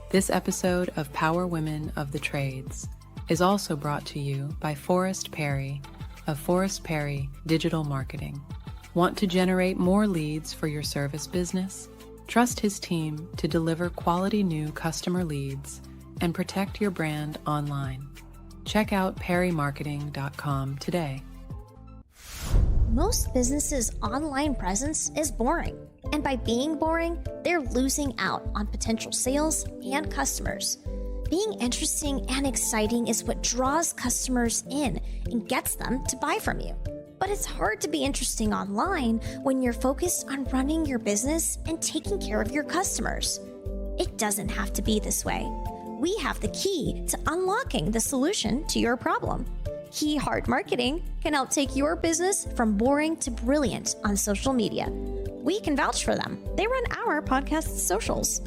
This episode of Power Women of the Trades is also brought to you by Forrest Perry of Forrest Perry Digital Marketing. Want to generate more leads for your service business? Trust his team to deliver quality new customer leads and protect your brand online. Check out perrymarketing.com today. Most businesses' online presence is boring, and by being boring, they're losing out on potential sales and customers. Being interesting and exciting is what draws customers in and gets them to buy from you. But it's hard to be interesting online when you're focused on running your business and taking care of your customers. It doesn't have to be this way. We have the key to unlocking the solution to your problem. Key Heart Marketing can help take your business from boring to brilliant on social media. We can vouch for them. They run our podcast socials.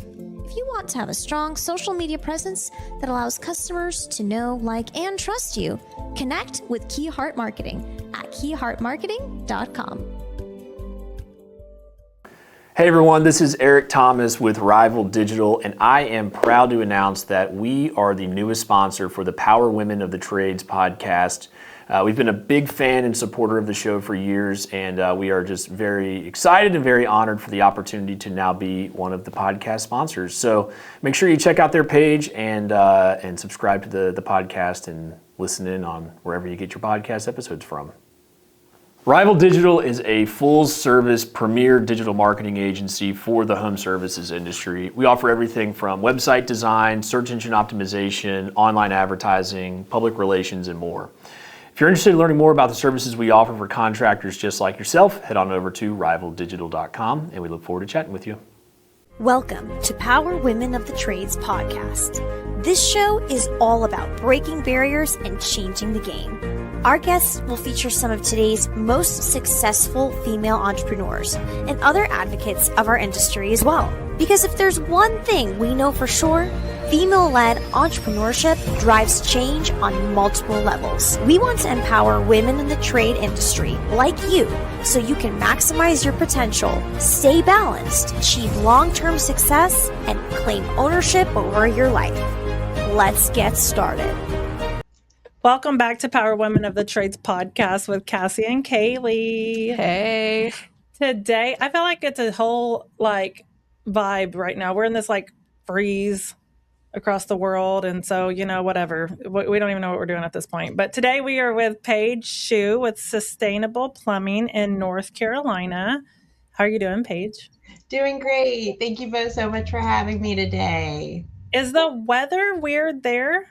If you want to have a strong social media presence that allows customers to know, like, and trust you, connect with Key Heart Marketing at keyheartmarketing.com. Hey everyone, this is Eric Thomas with Rival Digital, and I am proud to announce that we are the newest sponsor for the Power Women of the Trades podcast. We've been a big fan and supporter of the show for years, and we are just very excited and very honored for the opportunity to now be one of the podcast sponsors. So make sure you check out their page and subscribe to the podcast and listen in on wherever you get your podcast episodes from. Rival Digital is a full-service premier digital marketing agency for the home services industry. We offer everything from website design, search engine optimization, online advertising, public relations, and more. If you're interested in learning more about the services we offer for contractors just like yourself, head on over to rivaldigital.com, and we look forward to chatting with you. Welcome to Power Women of the Trades podcast. This show is all about breaking barriers and changing the game. Our guests will feature some of today's most successful female entrepreneurs and other advocates of our industry as well. Because if there's one thing we know for sure, female-led entrepreneurship drives change on multiple levels. We want to empower women in the trade industry like you so you can maximize your potential, stay balanced, achieve long-term success, and claim ownership over your life. Let's get started. Welcome back to Power Women of the Trades podcast with Cassie and Kaylee. Hey. Today, I feel like it's a whole vibe right now. We're in this freeze across the world. And so, whatever. We don't even know what we're doing at this point. But today we are with Paige Shue with Sustainable Plumbing in North Carolina. How are you doing, Paige? Doing great. Thank you both so much for having me today. Is the weather weird there?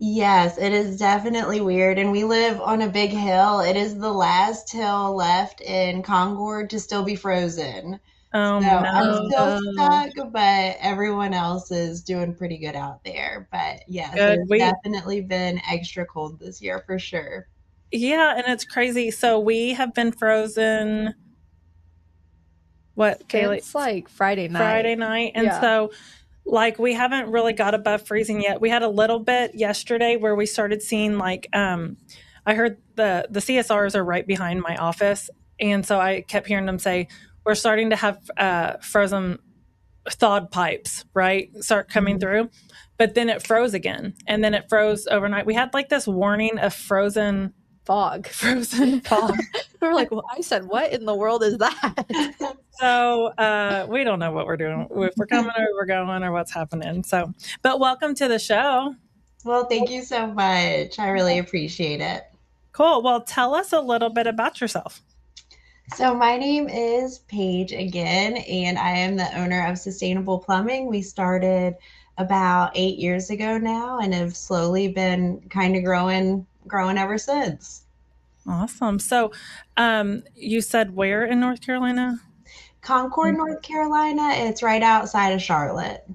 Yes, it is definitely weird. And we live on a big hill. It is the last hill left in Concord to still be frozen. Oh, so no. I'm still stuck, but everyone else is doing pretty good out there. But yes, it's definitely been extra cold this year for sure. Yeah, and it's crazy. So we have been frozen. What, Kaylee? It's Friday night. And so we haven't really got above freezing yet. We had a little bit yesterday where we started seeing I heard the CSRs are right behind my office. And so I kept hearing them say, we're starting to have frozen thawed pipes, right? Start coming through. But then it froze again. And then it froze overnight. We had this warning of frozen fog. We're like, well, I said, what in the world is that? So we don't know what we're doing, if we're coming or we're going or what's happening. So, but welcome to the show. Well, thank you so much. I really appreciate it. Cool. Well, tell us a little bit about yourself. So my name is Paige again, and I am the owner of Sustainable Plumbing. We started about 8 years ago now and have slowly been kind of growing ever since. Awesome. So you said where in North Carolina? Concord, North Carolina. It's right outside of Charlotte.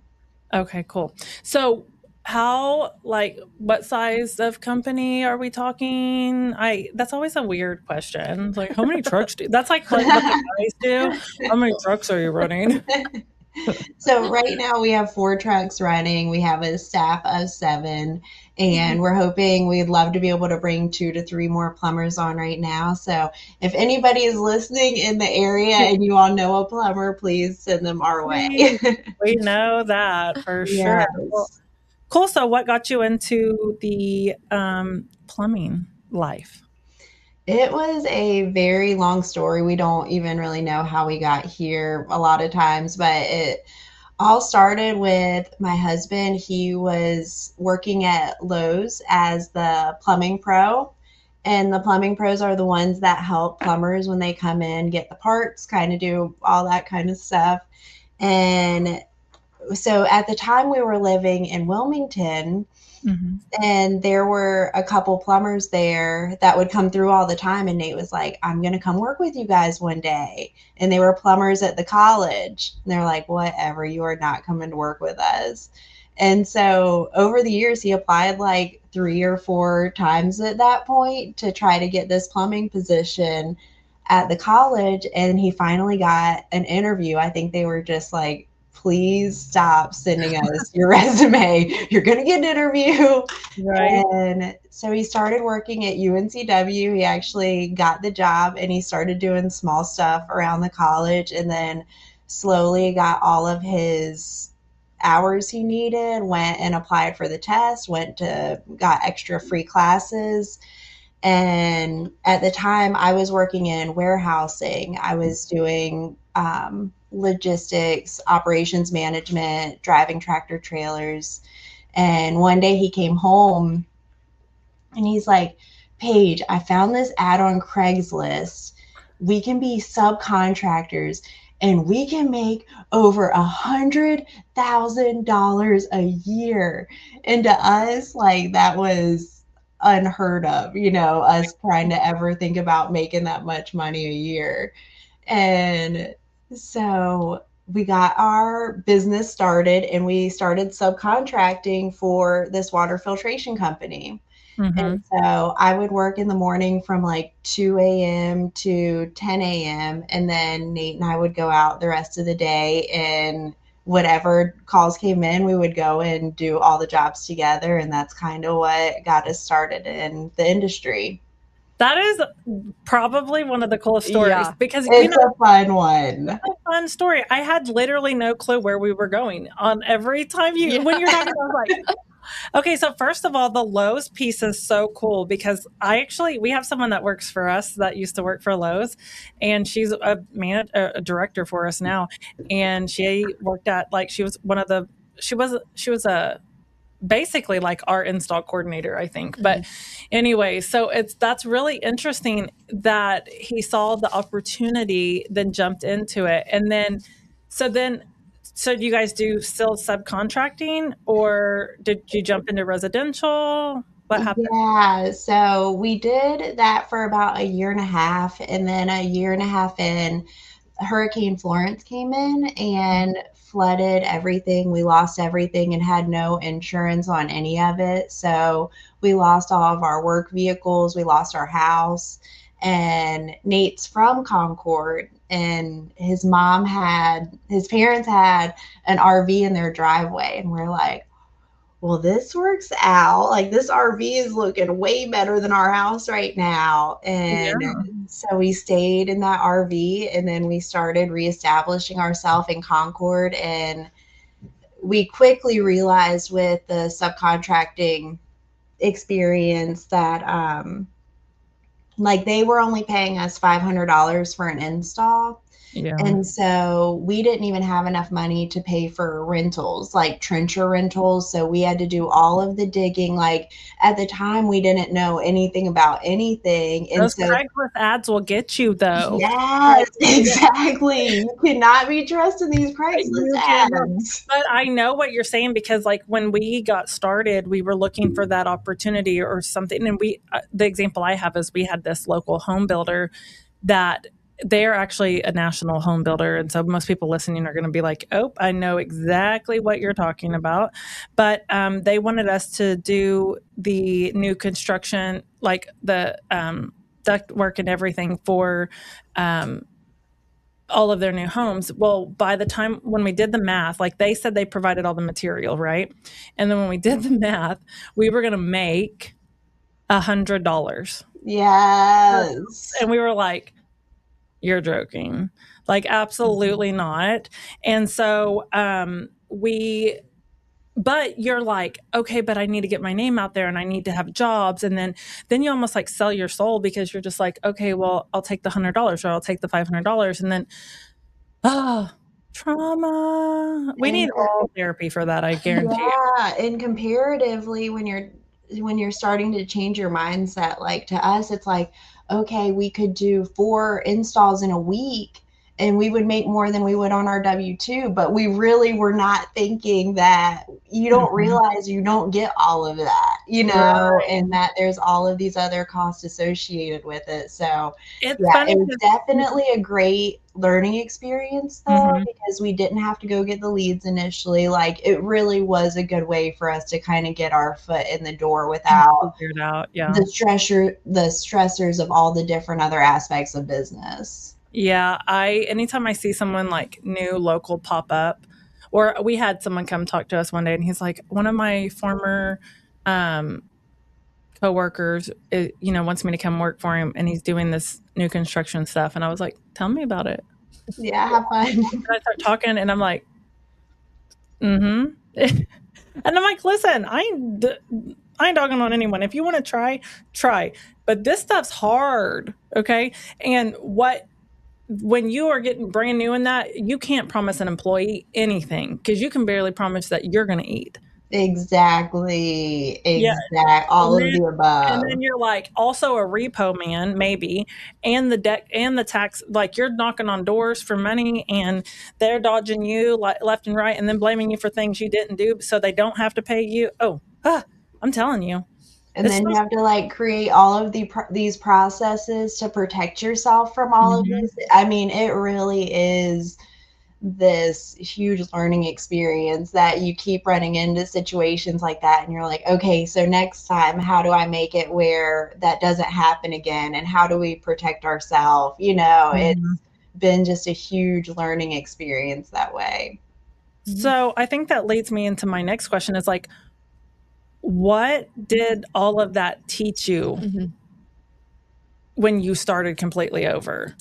Okay, cool. So how, what size of company are we talking? That's always a weird question. How many trucks that's what the guys do. How many trucks are you running? So right now we have 4 trucks running. We have a staff of 7, and we're hoping we'd love to be able to bring 2 to 3 more plumbers on right now. So if anybody is listening in the area and you all know a plumber, please send them our way. We know that for sure. Well, Yes. cool. So what got you into the plumbing life? It was a very long story. We don't even really know how we got here a lot of times, but it all started with my husband. He was working at Lowe's as the plumbing pro. And the plumbing pros are the ones that help plumbers when they come in, get the parts, kind of do all that kind of stuff. And so at the time we were living in Wilmington, and there were a couple plumbers there that would come through all the time. And Nate was like, I'm going to come work with you guys one day. And they were plumbers at the college. And they're like, whatever, you are not coming to work with us. And so over the years, he applied like 3 or 4 times at that point to try to get this plumbing position at the college. And he finally got an interview. I think they were just like, please stop sending us your resume. You're going to get an interview. Right. And so he started working at UNCW. He actually got the job and he started doing small stuff around the college, and then slowly got all of his hours he needed, went and applied for the test, got extra free classes. And at the time I was working in warehousing. I was doing logistics, operations management, driving tractor trailers. And one day he came home and he's like, Paige, I found this ad on Craigslist. We can be subcontractors and we can make over $100,000 a year. And to us, like, that was unheard of, us trying to ever think about making that much money a year. And so we got our business started and we started subcontracting for this water filtration company. And so I would work in the morning from like 2 a.m. to 10 a.m. And then Nate and I would go out the rest of the day, and whatever calls came in, we would go and do all the jobs together. And that's kind of what got us started in the industry. That is probably one of the coolest stories because it's a fun one. It's a fun story. I had literally no clue where we were going on every time when you're talking about like, okay, so first of all, the Lowe's piece is so cool because we have someone that works for us that used to work for Lowe's, and she's a director for us now. And she worked at she was basically like our install coordinator, I think. But anyway, so that's really interesting that he saw the opportunity, then jumped into it. And then, so do you guys do still subcontracting, or did you jump into residential? What happened? Yeah, so we did that for about a year and a half. And then a year and a half in, Hurricane Florence came in and flooded everything. We lost everything and had no insurance on any of it. So we lost all of our work vehicles. We lost our house. And Nate's from Concord, and his parents had an RV in their driveway. And we're like, well, this works out. Like, this RV is looking way better than our house right now. And so we stayed in that RV, and then we started reestablishing ourselves in Concord. And we quickly realized with the subcontracting experience that they were only paying us $500 for an install. Yeah. And so we didn't even have enough money to pay for rentals, like trencher rentals. So we had to do all of the digging. Like, at the time, we didn't know anything about anything. And those Craigslist ads will get you, though. Yes, exactly. You cannot be trusting these Craigslist ads. But I know what you're saying, because like when we got started, we were looking for that opportunity or something. And the example I have is we had this local home builder that they're actually a national home builder. And so most people listening are going to be like, oh, I know exactly what you're talking about. But they wanted us to do the new construction, like the duct work and everything for all of their new homes. Well, by the time when we did the math, like they said they provided all the material, right? And then when we did the math, we were going to make $100. Yes. And we were like, you're joking. Like, absolutely not. And so but you're like, okay, but I need to get my name out there and I need to have jobs. And then you almost like sell your soul, because you're just like, okay, well, I'll take the $100 or I'll take the $500. And then, trauma. We need all therapy for that, I guarantee you. Yeah, and comparatively, when you're starting to change your mindset, like to us, it's like, okay, we could do 4 installs in a week and we would make more than we would on our W-2, but we really were not thinking that you don't realize you don't get all of that, and that there's all of these other costs associated with it. So It's yeah, funny it was 'cause definitely a great learning experience though, because we didn't have to go get the leads initially. Like it really was a good way for us to kind of get our foot in the door without figure it out. Yeah. the stressors of all the different other aspects of business. Yeah, anytime I see someone like new local pop up, or we had someone come talk to us one day and he's like, one of my former coworkers, wants me to come work for him, and he's doing this new construction stuff. And I was like, tell me about it. Yeah, have fun. And I start talking and I'm like, and I'm like, listen, I ain't dogging on anyone. If you want to try. But this stuff's hard, okay? And when you are getting brand new in that, you can't promise an employee anything, because you can barely promise that you're going to eat. Exactly. Yeah. All of the above. And then you're like also a repo man, maybe, and the deck and the tax, like you're knocking on doors for money and they're dodging you left and right and then blaming you for things you didn't do so they don't have to pay you. I'm telling you. And then you have to like create all of these processes to protect yourself from all of this. I mean, it really is this huge learning experience that you keep running into situations like that. And you're like, okay, so next time, how do I make it where that doesn't happen again? And how do we protect ourselves? It's been just a huge learning experience that way. So I think that leads me into my next question is like, what did all of that teach you when you started completely over?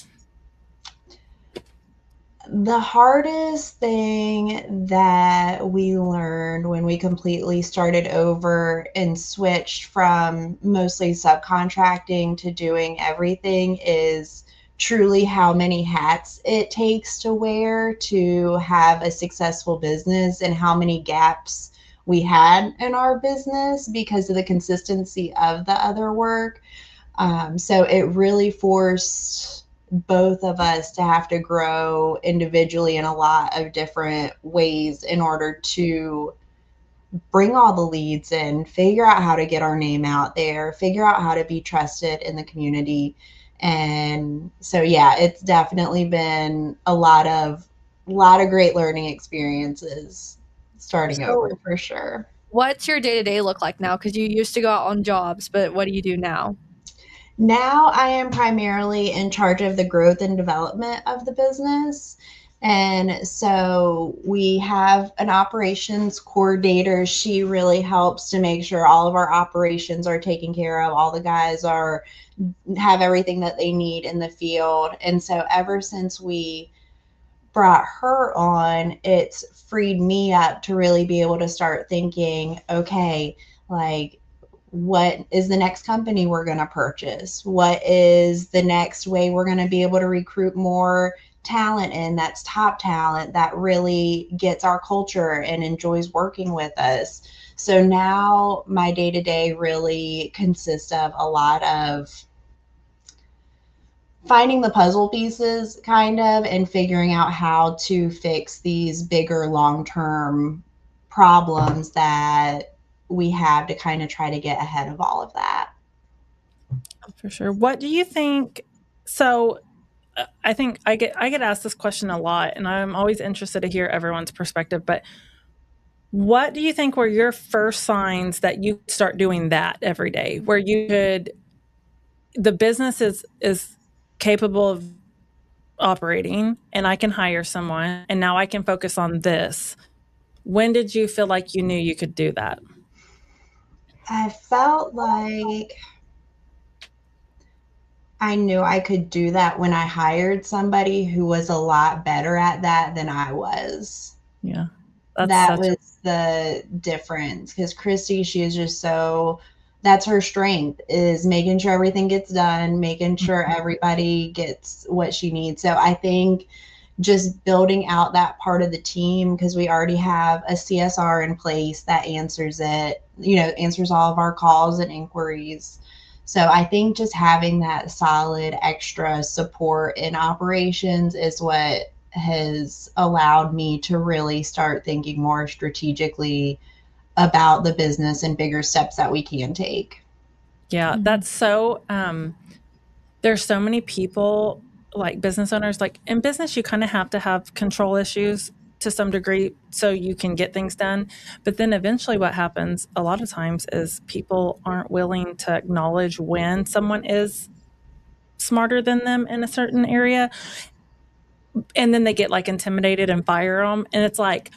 The hardest thing that we learned when we completely started over and switched from mostly subcontracting to doing everything is truly how many hats it takes to wear to have a successful business, and how many gaps we had in our business because of the consistency of the other work. So it really forced both of us to have to grow individually in a lot of different ways in order to bring all the leads in, figure out how to get our name out there, figure out how to be trusted in the community. And so, yeah, it's definitely been a lot of great learning experiences starting over for sure. What's your day-to-day look like now? Because you used to go out on jobs, but what do you do now? Now I am primarily in charge of the growth and development of the business. And so we have an operations coordinator. She really helps to make sure all of our operations are taken care of. All the guys have everything that they need in the field. And so ever since we brought her on, it's freed me up to really be able to start thinking, okay, like, what is the next company we're going to purchase? What is the next way we're going to be able to recruit more talent in that's top talent that really gets our culture and enjoys working with us? So now my day-to-day really consists of a lot of finding the puzzle pieces kind of and figuring out how to fix these bigger long-term problems that we have to kind of try to get ahead of all of that. For sure. What do you think? So I think I get asked this question a lot, and I'm always interested to hear everyone's perspective, but what do you think were your first signs that you start doing that every day, where the business is capable of operating and I can hire someone and now I can focus on this. When did you feel like you knew you could do that? I felt like I knew I could do that when I hired somebody who was a lot better at that than I was. Yeah. That was the difference, because Christy, she is just that's her strength, is making sure everything gets done, making sure everybody gets what she needs. So I think just building out that part of the team, because we already have a CSR in place that answers all of our calls and inquiries. So I think just having that solid extra support in operations is what has allowed me to really start thinking more strategically about the business and bigger steps that we can take. Yeah, that's so there's so many people, like business owners, like in business you kind of have to have control issues to some degree so you can get things done. But then eventually what happens a lot of times is people aren't willing to acknowledge when someone is smarter than them in a certain area. And then they get like intimidated and fire them. And it's like,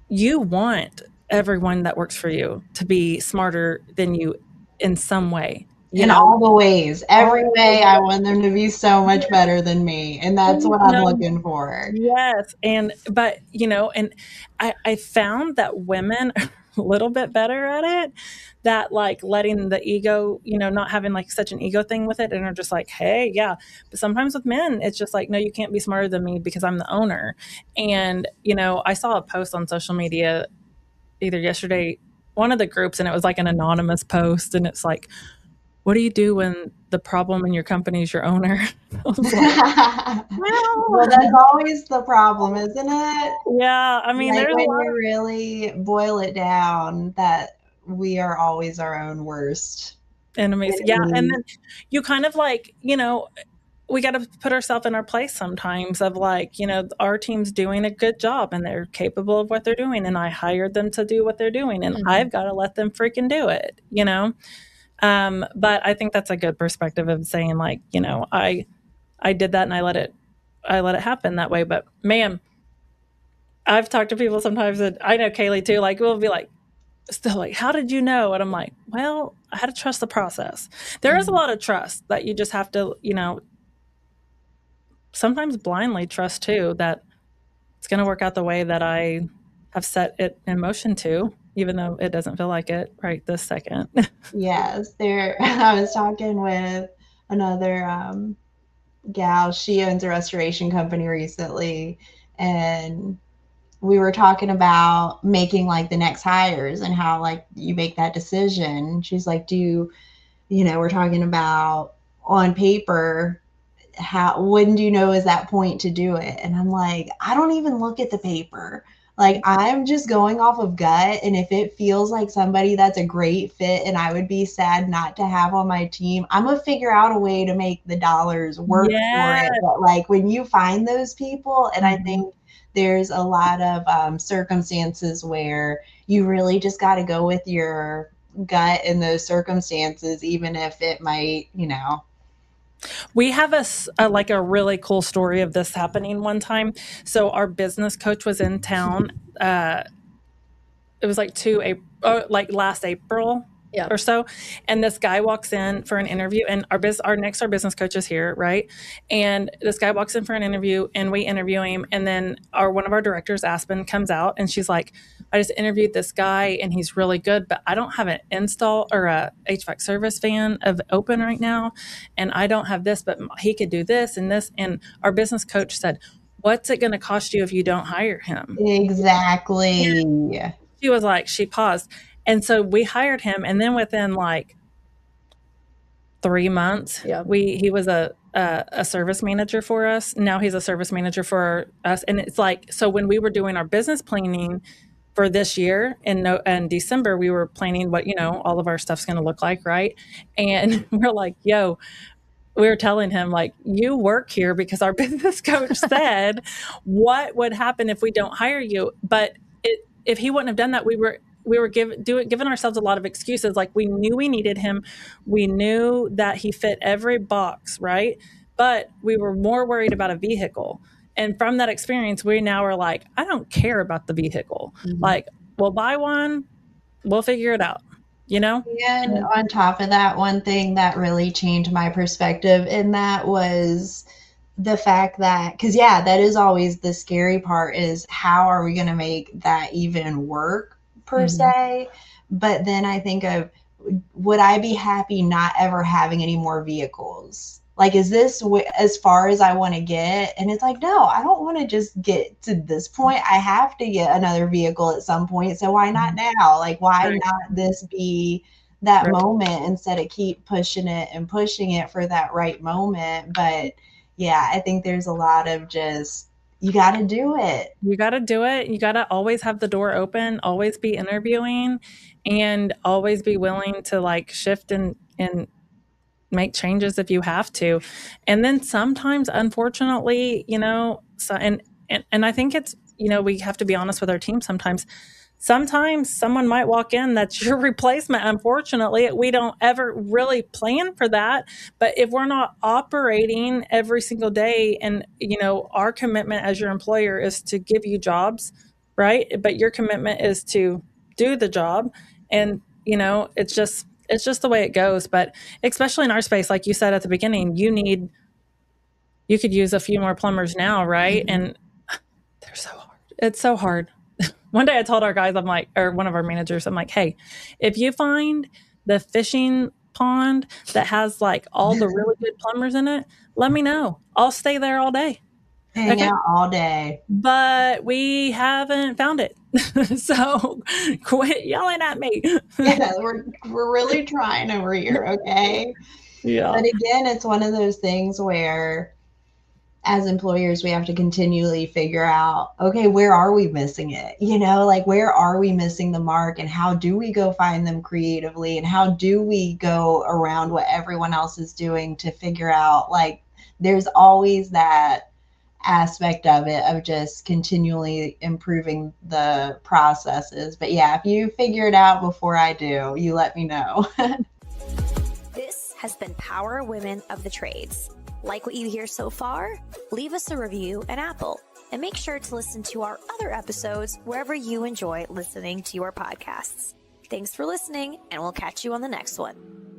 you want everyone that works for you to be smarter than you in some way. In all the ways, every way, I want them to be so much better than me. And that's what I'm looking for. Yes. But I found that women are a little bit better at it, that like letting the ego, not having like such an ego thing with it, and are just like, hey, yeah. But sometimes with men, it's just like, no, you can't be smarter than me because I'm the owner. And, I saw a post on social media either yesterday, one of the groups, and it was like an anonymous post, and it's like, what do you do when the problem in your company is your owner? I was like, well, that's always the problem, isn't it? Yeah, I mean, like when you really boil it down, that we are always our own worst enemies. Yeah, and then you kind of like, we got to put ourselves in our place sometimes of like, our team's doing a good job and they're capable of what they're doing, and I hired them to do what they're doing, and I've got to let them freaking do it, but I think that's a good perspective of saying like, I did that and I let it happen that way. But man, I've talked to people sometimes, and I know Kaylee too, like we'll be like, still like, how did you know? And I'm like, well, I had to trust the process. There is a lot of trust that you just have to, sometimes blindly trust too, that it's going to work out the way that I have set it in motion to, even though it doesn't feel like it right this second. Yes, I was talking with another gal. She owns a restoration company recently, and we were talking about making like the next hires and how like you make that decision. She's like, we're talking about on paper, when do you know is that point to do it? And I'm like, I don't even look at the paper. Like, I'm just going off of gut. And if it feels like somebody that's a great fit and I would be sad not to have on my team, I'm going to figure out a way to make the dollars work for it. But like when you find those people, and I think there's a lot of circumstances where you really just got to go with your gut in those circumstances, even if it might, We have a really cool story of this happening one time. So our business coach was in town. It was like last April or so. And this guy walks in for an interview, and our business coach is here, right? And this guy walks in for an interview, and we interview him. And then one of our directors, Aspen, comes out, and she's like, I just interviewed this guy and he's really good, but I don't have an install or a HVAC service van open right now. And I don't have this, but he could do this and this. And our business coach said, what's it going to cost you if you don't hire him? Exactly. And she was like, she paused. And so we hired him. And then within like 3 months, he was a service manager for us. Now he's a service manager for us. And it's like, so when we were doing our business planning for this year in December, we were planning what, all of our stuff's going to look like. Right. And we're like, we were telling him like, you work here because our business coach said, what would happen if we don't hire you? But if he wouldn't have done that, we were giving ourselves a lot of excuses. Like we knew we needed him. We knew that he fit every box. Right. but we were more worried about a vehicle. And from that experience, we now are like, I don't care about the vehicle. Like, we'll buy one, we'll figure it out, you know? And on top of that, one thing that really changed my perspective in that was the fact that, because yeah, that is always the scary part, is how are we going to make that even work per se? But then I think of, would I be happy not ever having any more vehicles? Like, is this as far as I want to get? And it's like, no, I don't want to just get to this point. I have to get another vehicle at some point. So why not now? Like, why not this be that moment instead of keep pushing it and pushing it for that right moment? But yeah, I think there's a lot of just, you got to do it. You got to do it. You got to always have the door open, always be interviewing, and always be willing to like shift and make changes if you have to. And then sometimes, unfortunately, you know, so, and I think it's, you know, we have to be honest with our team sometimes. Sometimes someone might walk in that's your replacement. Unfortunately, we don't ever really plan for that. But if we're not operating every single day, and, you know, our commitment as your employer is to give you jobs, right? But your commitment is to do the job. And, you know, it's just the way it goes. But especially in our space, like you said at the beginning, you could use a few more plumbers now, right? And they're so hard. It's so hard. One day I told our guys, I'm like, or one of our managers, I'm like, hey, if you find the fishing pond that has like all the really good plumbers in it, let me know. I'll stay there all day. Hang out all day. But we haven't found it. So quit yelling at me. Yeah, we're really trying over here, okay? Yeah. But again, it's one of those things where as employers, we have to continually figure out, okay, where are we missing it? You know, like, where are we missing the mark, and how do we go find them creatively, and how do we go around what everyone else is doing to figure out, like, there's always that aspect of it of just continually improving the processes. But yeah, if you figure it out before I do, you let me know. This has been Power Women of the Trades. Like what you hear so far? Leave us a review in Apple, and make sure to listen to our other episodes wherever you enjoy listening to your podcasts. Thanks for listening, and we'll catch you on the next one.